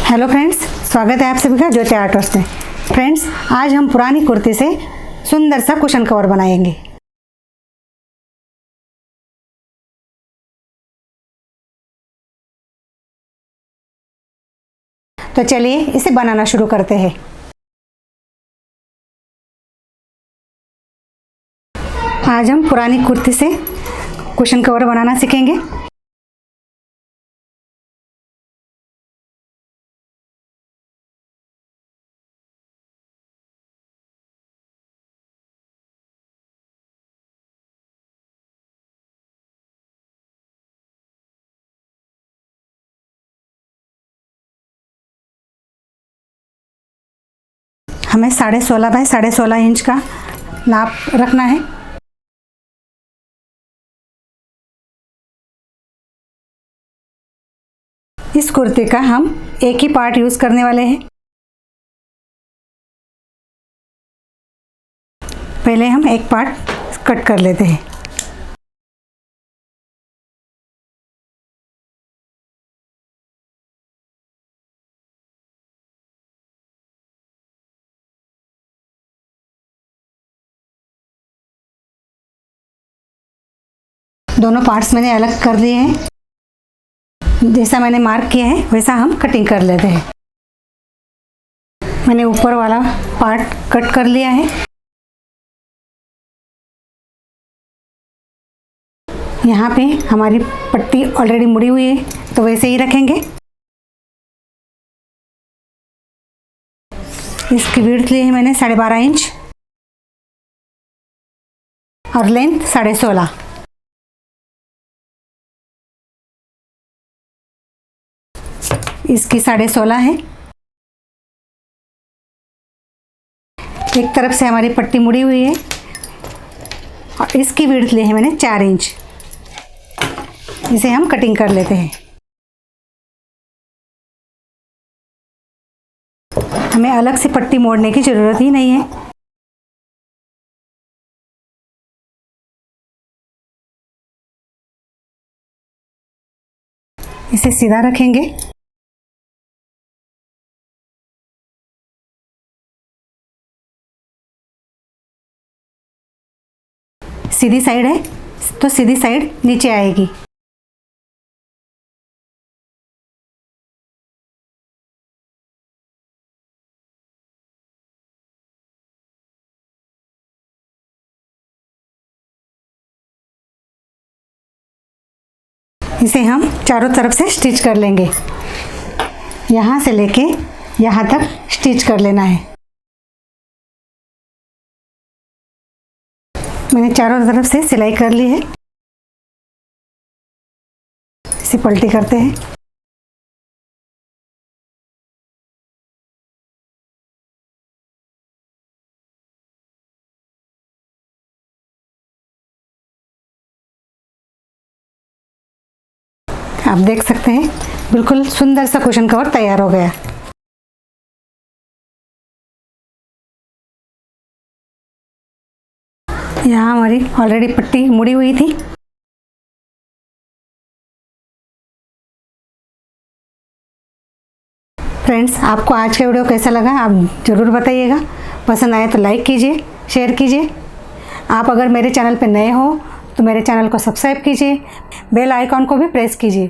Hello friends, स्वागत है आप सभी का ज्योति आर्ट्स में। फ्रेंड्स, आज हम पुरानी कुर्ती से सुंदर सा कुशन कवर बनाएंगे। तो चलिए इसे बनाना शुरू करते हैं। आज हम पुरानी कुर्ती से कुशन कवर बनाना सीखेंगे। हमें 16.5 बाय 16.5 इंच का नाप रखना है। इस कुर्ती का हम एक ही पार्ट यूज़ करने वाले हैं। पहले हम एक पार्ट कट कर लेते हैं। दोनों पार्ट्स मैंने अलग कर लिए हैं। जैसा मैंने मार्क किया है वैसा हम कटिंग कर लेते हैं। मैंने ऊपर वाला पार्ट कट कर लिया है। यहाँ पे हमारी पट्टी ऑलरेडी मुड़ी हुई है, तो वैसे ही रखेंगे। इसकी विड्थ ली है मैंने 12.5 इंच और लेंथ 16.5। इसकी 16.5 है। एक तरफ से हमारी पट्टी मुड़ी हुई है और इसकी विड्थ ली है मैंने 4 इंच। इसे हम कटिंग कर लेते हैं। हमें अलग से पट्टी मोड़ने की ज़रूरत ही नहीं है। इसे सीधा रखेंगे। सीधी साइड है तो सीधी साइड नीचे आएगी। इसे हम चारों तरफ से स्टिच कर लेंगे। यहाँ से लेके यहाँ तक स्टिच कर लेना है। मैंने चारों तरफ से सिलाई कर ली है। इसे पलटी करते हैं। आप देख सकते हैं बिल्कुल सुंदर सा कुशन कवर तैयार हो गया। यहाँ हमारी ऑलरेडी पट्टी मुड़ी हुई थी। फ्रेंड्स, आपको आज का वीडियो कैसा लगा आप ज़रूर बताइएगा। पसंद आए तो लाइक कीजिए, शेयर कीजिए। आप अगर मेरे चैनल पर नए हो तो मेरे चैनल को सब्सक्राइब कीजिए, बेल आइकॉन को भी प्रेस कीजिए